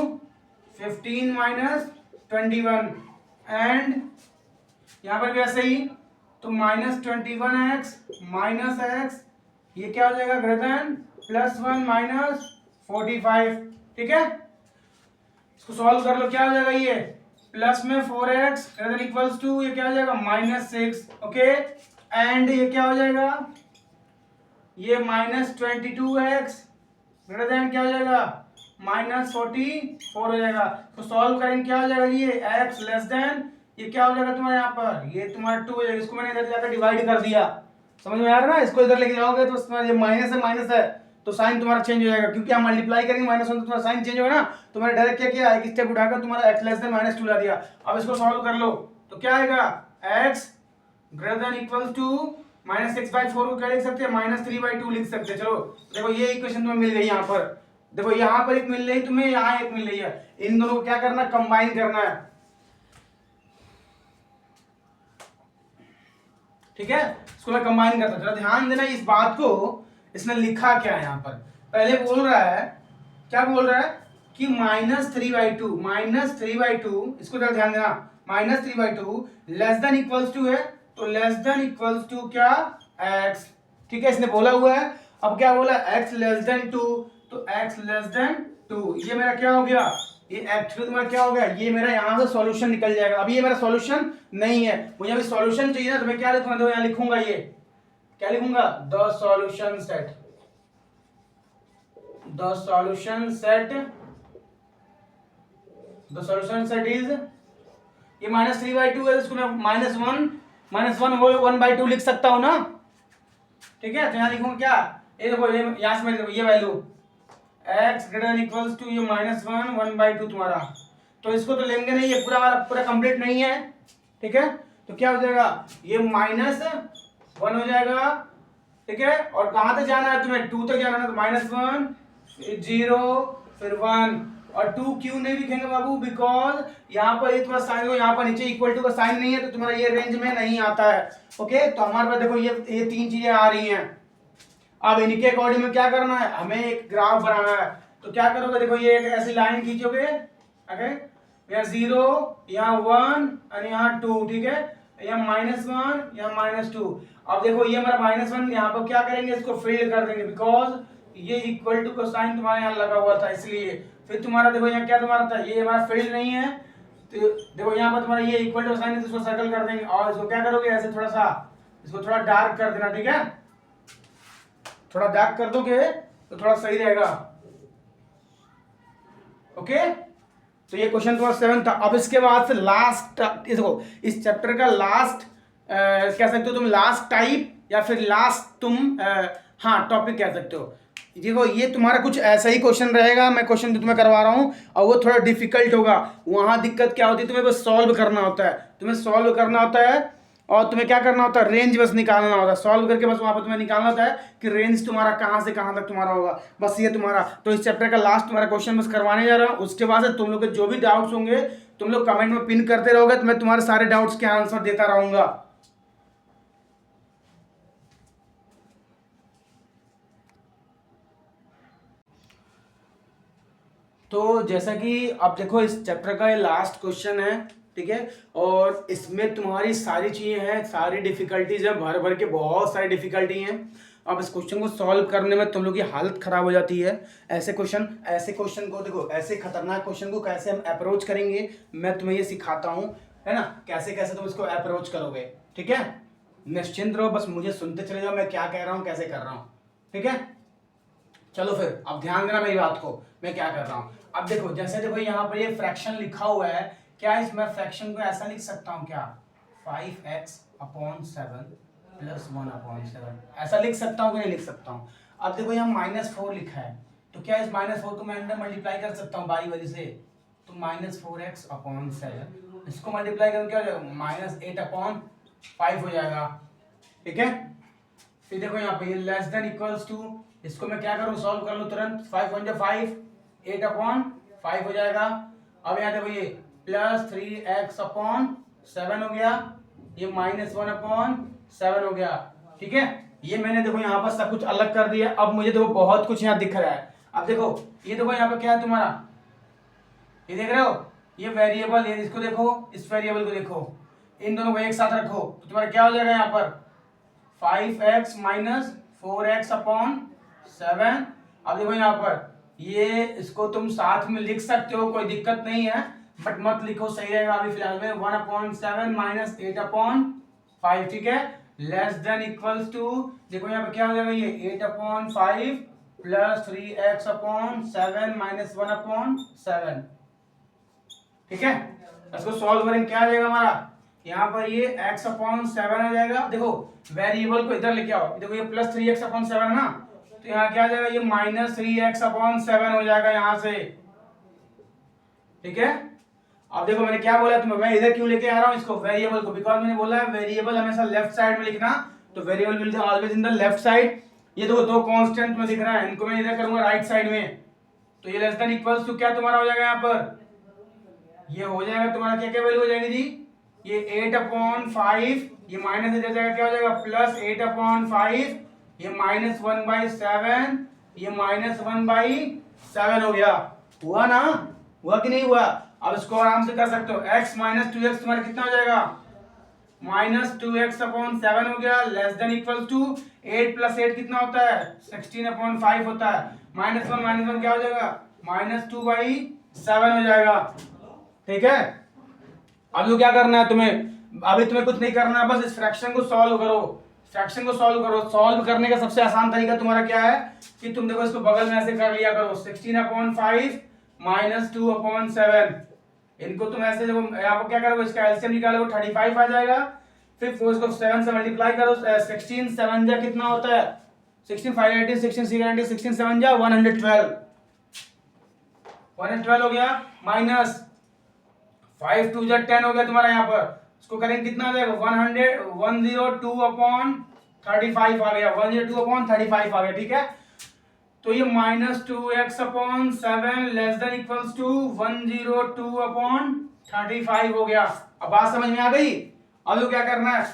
15 minus 21 and यहाँ पर भी ऐसे ही, तो -21x माइनस x, ये क्या हो जाएगा, ग्रेटर देन +1 माइनस 45, ठीक है। इसको सॉल्व कर लो, क्या हो जाएगा, ये प्लस में 4x greater than equals to, ये क्या हो जाएगा -6, ओके। एंड ये क्या हो जाएगा, ये -22x ग्रेटर देन क्या हो जाएगा, -44 हो जाएगा। तो सॉल्व करेंगे, क्या हो जाएगा, ये x लेस देन, ये क्या हो जाएगा तुम्हारे यहाँ पर, ये तुम्हारा 2 है, इसको मैंने इधर जाकर डिवाइड कर दिया, समझ में आ रहा है ना। इसको इधर लेके जाओगे तो ये माइनस है तो साइन तुम्हारा चेंज हो जाएगा, क्योंकि हम मल्टीप्लाई करेंगे -1 तो तुम्हारा साइन चेंज होगा ना। तो मैंने डायरेक्ट क्या किया, एक स्टेप उठाकर तुम्हारा x लेस देन -2 ला दिया। अब इसको सॉल्व कर लो, तो क्या आएगा, x greater than equals to -6/4 को क्या लिख सकते हैं, -3/2 लिख सकते हैं। चलो देखो ये इक्वेशन तुम्हें मिल गई यहाँ पर, देखो यहाँ पर एक मिल रही तुम्हें, यहाँ एक मिल रही है, इन दोनों को क्या करना, कंबाइन करना है, ठीक है। इसको मैं कंबाइन करता हूं, जरा ध्यान देना इस बात को, इसने लिखा क्या है यहाँ पर। पहले बोल रहा है, क्या बोल रहा है कि -3/2, इसको जरा ध्यान देना, -3/2 लेस देन इक्वल्स टू है, तो लेस देन इक्वल्स टू क्या, x, ठीक है, इसने बोला हुआ है। अब क्या बोला, x लेस देन 2, तो x लेस देन 2, ये मेरा क्या हो गया, ये एक्चुअली तुम्हारा क्या हो गया, ये मेरा यहाँ से सॉल्यूशन निकल जाएगा। अभी ये मेरा सॉल्यूशन नहीं है, मुझे अभी सॉल्यूशन चाहिए ना, तो मैं क्या लिखूंगा, तो यहाँ लिखूंगा, ये क्या लिखूंगा, the solution set, the solution set, the solution set is, ये -3/2 है, इसको मैं -1/2 लिख सकता हूं ना, ठीक है। तो यहाँ लिखूंगा क्या, ये देखो, ये यहाँ से मैं देखो ये value x greater than equals to, ये -1/2 तुम्हारा, तो इसको तो लेंगे नहीं, ये पूरा कंप्लीट नहीं है, ठीक है। तो क्या हो जाएगा, ये -1 हो जाएगा, ठीक है। और कहां तक जाना है तुम्हें, 2 तक जाना है, तो -1 फिर 0 फिर 1, और 2 क्यों नहीं लिखेंगे बाबू, बिकॉज यहाँ पर ये तुम्हारा साइन, यहाँ पर नीचे इक्वल टू का साइन नहीं है, तो तुम्हारा ये रेंज में नहीं आता है, ओके। तो हमारे पास देखो ये 3 चीजें आ रही हैं। अब इनके अकॉर्डिंग में क्या करना है, हमें एक ग्राफ बनाना है। तो क्या करोगे, देखो ये एक ऐसी लाइन खींचोगे, ओके, यहाँ 0, यहाँ 1 और यहाँ 2, ठीक है, यहाँ -1, यहाँ -2। अब देखो ये हमारा -1, यहाँ पर क्या करेंगे, इसको फिल कर देंगे, बिकॉज ये इक्वल टू का साइन तुम्हारे यहाँ लगा हुआ था, इसलिए। फिर तुम्हारा देखो यहाँ क्या तुम्हारा था, ये हमारा फील्ड नहीं है, तो देखो यहाँ पर तुम्हारा ये इक्वल टू साइन है, तो इसको सर्कल कर देंगे। और इसको क्या करोगे, ऐसे थोड़ा सा इसको थोड़ा डार्क कर देना, ठीक है, थोड़ा डार्क कर दोगे तो थोड़ा सही रहेगा, ओके। तो ये क्वेश्चन तुम्हारा 7 था। अब इसके बाद से लास्ट, देखो इस चैप्टर का लास्ट कह सकते हो तुम, लास्ट टाइप या फिर लास्ट तुम हाँ टॉपिक कह सकते हो। देखो ये तुम्हारा कुछ ऐसा ही क्वेश्चन रहेगा, मैं क्वेश्चन जो तुम्हें करवा रहा हूँ और वो थोड़ा डिफिकल्ट होगा। वहाँ दिक्कत क्या होती है, तुम्हें बस सॉल्व करना होता है, तुम्हें सॉल्व करना होता है और तुम्हें क्या करना होता है, रेंज बस निकालना होता है। सॉल्व करके बस वहाँ पर तुम्हें निकालना होता है कि रेंज तुम्हारा कहाँ से कहाँ तक तुम्हारा होगा। बस ये तुम्हारा तो इस चैप्टर का लास्ट तुम्हारा क्वेश्चन बस करवाने जा रहा हूँ। उसके बाद से तुम लोग के जो भी डाउट्स होंगे तुम लोग कमेंट में पिन करते रहोगे तो मैं तुम्हारे सारे डाउट्स के आंसर देता रहूँगा। तो जैसा कि आप देखो इस चैप्टर का ये लास्ट क्वेश्चन है, ठीक है, और इसमें तुम्हारी सारी चीज़ें हैं, सारी डिफिकल्टीज है, भर भर के बहुत सारी डिफिकल्टी हैं। अब इस क्वेश्चन को सॉल्व करने में तुम लोग की हालत खराब हो जाती है। ऐसे क्वेश्चन को देखो, ऐसे खतरनाक क्वेश्चन को कैसे हम अप्रोच करेंगे मैं तुम्हें ये सिखाता हूँ, है ना, कैसे कैसे तुम इसको अप्रोच करोगे, ठीक है। निश्चिंत रहो, बस मुझे सुनते चले जाओ मैं क्या कह रहा हूँ, कैसे कर रहा हूँ, ठीक है। चलो फिर अब ध्यान देना मेरी बात को, मैं क्या कर रहा हूँ। अब देखो जैसे देखो यहाँ पर ये फ्रैक्शन लिखा हुआ है, क्या इसमें फ्रैक्शन को ऐसा लिख सकता हूँ क्या, 5x/7 प्लस 1/7 ऐसा लिख सकता हूँ कि नहीं लिख सकता हूँ। अब देखो यहाँ -4 लिखा है, तो क्या इस -4 को मैं अंदर मल्टीप्लाई कर सकता हूँ बारी बारी से, तो -4x/7 इसको मल्टीप्लाई करूँ क्या हो जाएगा, -8/5 हो जाएगा, ठीक है। फिर देखो यहाँ पे ये लेस देन इक्वल्स टू, इसको मैं क्या करूँ, सॉल्व कर लूँ तुरंत, 5 1 5 8/5 हो जाएगा। अब यहाँ देखो ये +3x/7 हो गया, ये -1/7 हो गया, ठीक है। ये मैंने देखो यहाँ पर सब कुछ अलग कर दिया। अब मुझे देखो बहुत कुछ यहाँ दिख रहा है। अब देखो ये देखो यहाँ पर क्या है तुम्हारा, ये देख रहे हो, ये वेरिएबल, ये इसको देखो, इस वेरिएबल को देखो, इन दोनों को एक साथ रखो तो तुम्हारा क्या हो जाएगा यहाँ पर 5x - 4x/7। अब देखो यहाँ पर ये इसको तुम साथ में लिख सकते हो, कोई दिक्कत नहीं है, बट मत लिखो, सही रहेगा अभी फिलहाल में 1/7 - 8/5, ठीक है। लेस देन इक्वल्स टू, देखो यहाँ पे क्या हो जाएगा, ये 8/5 प्लस 3x/7 - 1/7, ठीक है। इसको सॉल्व करेंगे क्या आ जाएगा हमारा, यहाँ पर ये x/7 आ जाएगा। देखो वेरिएबल को इधर लेके आओ, देखो ये +3x/7 है ना, तो यहाँ क्या आ जाएगा, ये -3x/7 हो जाएगा यहाँ से, ठीक है। अब देखो मैंने क्या बोला तुम्हें, मैं इधर क्यों लेके आ रहा हूँ इसको, वेरिएबल को, बिकॉज मैंने बोला है वेरिएबल हमेशा लेफ्ट साइड में लिखना, तो variable will be always in the left side. ये देखो दो कांस्टेंट में दिख रहा है, इनको मैं इधर करूंगा राइट साइड में, तो ये लेस देन इक्वल्स टू क्या तुम्हारा हो जाएगा यहाँ पर, ये हो जाएगा तुम्हारा क्या क्या वैल्यू हो जाएगी जी, ये 8/5, ये माइनस इधर जाएगा क्या हो जाएगा +8/5, ये -1/7, ये -1/7 हो गया। हुआ ना, हुआ कि नहीं हुआ। अब इसको आराम से कर सकते हो, x - 2x तुम्हारा कितना हो जाएगा, -2x/7 हो गया, लेस देन इक्वल्स टू 8 + 8 कितना होता है 16/5 होता है, -1 क्या हो जाएगा -2/7 हो जाएगा, ठीक है। अब जो क्या करना है तुम्हें, अभी तुम्हें कुछ नहीं करना है, बस इस फ्रैक्शन को सॉल्व करो, फ्रैक्शन को सॉल्व करो। सॉल्व करने का सबसे आसान तरीका तुम्हारा क्या है कि तुम देखो इसको बगल में ऐसे कर लिया करो, 16/5 - 2/7, इनको तुम ऐसे देखो, यहाँ पर क्या करोगे, इसका एलसीएम निकालोगे 35 आ जाएगा, फिर इसको 7 से मल्टीप्लाई करो, 16 7 जा कितना होता है 16 5 18 16 6 19 16 7 जा 112 112 हो गया, माइनस 5 2 जा 10 हो गया तुम्हारा, यहाँ पर इसको करेंगे कितना आ जाएगा 102/35 आ गया, 102/35 आ गया, ठीक है। तो ये -2x/7 less than equals to 102/35 हो गया। अब बात समझ में आ गई। अब क्या करना है,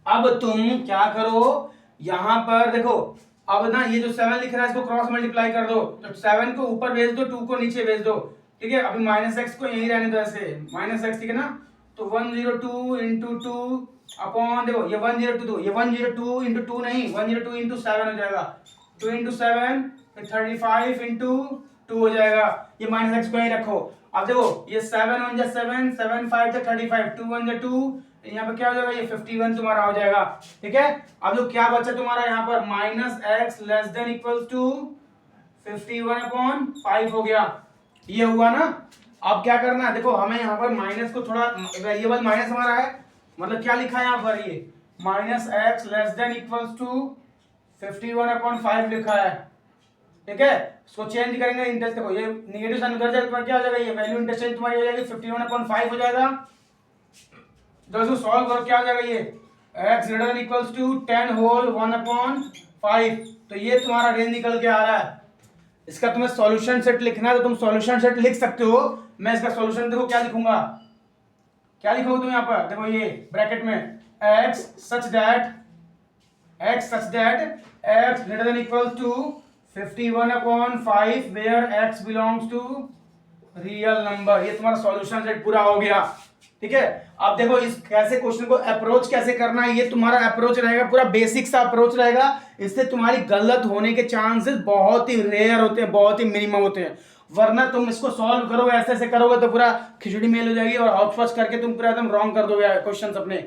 अब तुम क्या करो, यहां पर देखो, अब ना ये जो 7 लिख रहा है इसको क्रॉस मल्टीप्लाई कर दो, तो 7 को ऊपर भेज दो, 2 को नीचे भेज दो, ठीक है। अभी -x को यही रहने दो ऐसे, -x, ठीक है ना। तो 102 × 2 अपॉन, देखो ये 102, ये 102 × 2 नहीं, 102 × 7 हो जाएगा, 2 × 7 फिर 35 × 2 हो जाएगा, ये -x को यही रखो। अब देखो ये 7 1 जा 7 7 5 जा 35 2 1 जा 2, यहाँ पे क्या हो जाएगा, ये 51 तुम्हारा हो जाएगा, ठीक है। अब जो क्या बचा तुम्हारा यहाँ पर -x less than equals to 51/5 हो गया, ये हुआ ना। अब क्या करना है, देखो हमें यहाँ पर माइनस को थोड़ा, वेरिएबल माइनस हमारा है, मतलब क्या लिखा है यहाँ पर, ये -x less than equals to 51/5 लिखा है, ठीक है, इसको चेंज करेंगे इंटरेस्ट, देखो ये नेगेटिव साइन कर जाएगा तुम्हारा क्या हो जाएगा, ये वैल्यू इंटरचेंज तुम्हारी हो जाएगी 51/5 हो जाएगा। तो इसको सॉल्व करो क्या हो जाएगा, ये x greater than equals to 10 whole 1/5, तो ये तुम्हारा रेंज निकल के आ रहा है। इसका तुम्हें सॉल्यूशन सेट लिखना है तो तुम सॉल्यूशन सेट लिख सकते हो। मैं इसका सॉल्यूशन देखो क्या लिखूंगा, क्या लिखोगे तुम यहाँ पर, देखो ये ब्रैकेट में x such that x greater than equal to 51/5 where x belongs to real number, ये तुम्हारा सॉल्यूशन सेट पूरा हो गया। ठीक है, अब देखो इस कैसे क्वेश्चन को अप्रोच कैसे करना है, ये तुम्हारा अप्रोच रहेगा, पूरा बेसिक सा अप्रोच रहेगा। इससे तुम्हारी गलत होने के चांसेस बहुत ही रेयर होते हैं, बहुत ही मिनिमम होते हैं। वरना तुम इसको सॉल्व करोगे ऐसे ऐसे करोगे तो पूरा खिचड़ी मेल हो जाएगी और हौच करके तुम पूरा एकदम रॉन्ग कर दोगे क्वेश्चन अपने।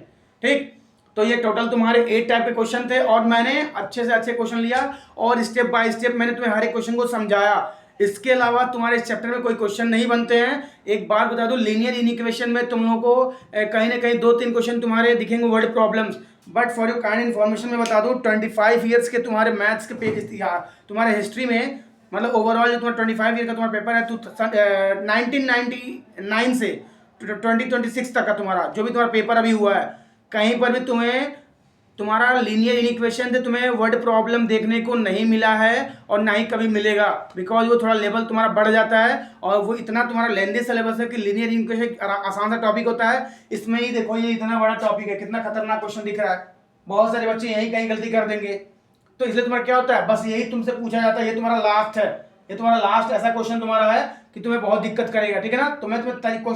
ठीक, तो ये टोटल तुम्हारे 8 टाइप के क्वेश्चन थे और मैंने अच्छे से अच्छे क्वेश्चन लिया और स्टेप बाय स्टेप मैंने तुम्हें हर एक क्वेश्चन को समझाया। इसके अलावा तुम्हारे इस चैप्टर में कोई क्वेश्चन नहीं बनते हैं। एक बात बता दूं, लीनियर इनइक्वेशन में तुम लोगों को कहीं ना कहीं 2-3 क्वेश्चन तुम्हारे दिखेंगे word problems, but for your kind information में बता दूं 25 ईयर्स के तुम्हारे मैथ्स के पेज तुम्हारे हिस्ट्री में, मतलब ओवरऑल जो तुम्हारा 25 ईयर का तुम्हारा पेपर है 1999 से 2026 तक का तुम्हारा जो भी तुम्हारा पेपर अभी हुआ है, कहीं पर भी तुम्हें तुम्हारा लीनियर इनइक्वेशन से तुम्हें वर्ड प्रॉब्लम देखने को नहीं मिला है और ना ही कभी मिलेगा, बिकॉज वो थोड़ा लेवल तुम्हारा बढ़ जाता है और वो इतना तुम्हारा लेंदी सिलेबस है कि लीनियर इनइक्वेशन आसान सा टॉपिक होता है। इसमें ही देखो ये इतना बड़ा टॉपिक है, कितना खतरनाक क्वेश्चन दिख रहा है, बहुत सारे बच्चे यही कहीं गलती कर देंगे। तो इसलिए तुम्हारा क्या होता है, बस यही तुमसे पूछा जाता है, ये तुम्हारा लास्ट है, ये तुम्हारा लास्ट ऐसा क्वेश्चन तुम्हारा है कि तुम्हें बहुत दिक्कत करेगा। ठीक है ना, तो मैं तुम्हें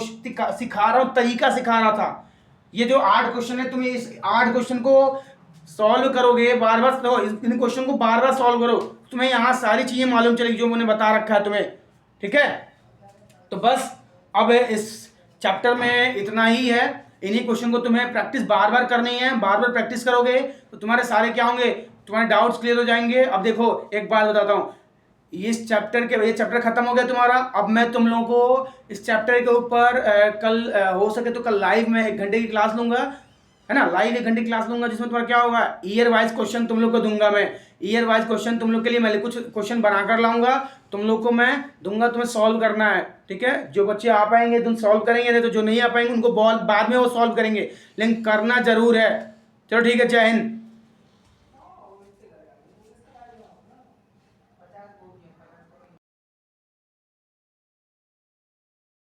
सिखा रहा हूँ, तरीका सिखा रहा था। ये जो 8 क्वेश्चन है, तुम्हें इस 8 क्वेश्चन को सॉल्व करोगे, बार बार तो इन क्वेश्चन को बार बार सॉल्व करो, तुम्हें यहाँ सारी चीजें मालूम चलेगी जो मैंने बता रखा है तुम्हें। ठीक है, तो बस अब इस चैप्टर में इतना ही है। इन्हीं क्वेश्चन को तुम्हें प्रैक्टिस बार बार करनी है, बार बार प्रैक्टिस करोगे तो तुम्हारे सारे क्या होंगे, तुम्हारे डाउट्स क्लियर हो जाएंगे। अब देखो एक बात बताता हूँ, इस चैप्टर के ये चैप्टर खत्म हो गया तुम्हारा। अब मैं तुम लोगों को इस चैप्टर के ऊपर कल हो सके तो कल लाइव में 1 घंटे की क्लास लूंगा, है ना, लाइव 1 घंटे क्लास लूंगा, जिसमें तुम्हारा क्या होगा, ईयर वाइज क्वेश्चन तुम लोग को दूंगा मैं। ईयर वाइज क्वेश्चन तुम लोग के लिए मैं कुछ क्वेश्चन बनाकर लाऊंगा, तुम लोग को मैं दूंगा, तुम्हें सॉल्व करना है। ठीक है, जो बच्चे आ पाएंगे तुम सॉल्व करेंगे, नहीं तो जो नहीं आ पाएंगे उनको बाद में वो सॉल्व करेंगे, लेकिन करना जरूर है। चलो ठीक है, जय हिंद।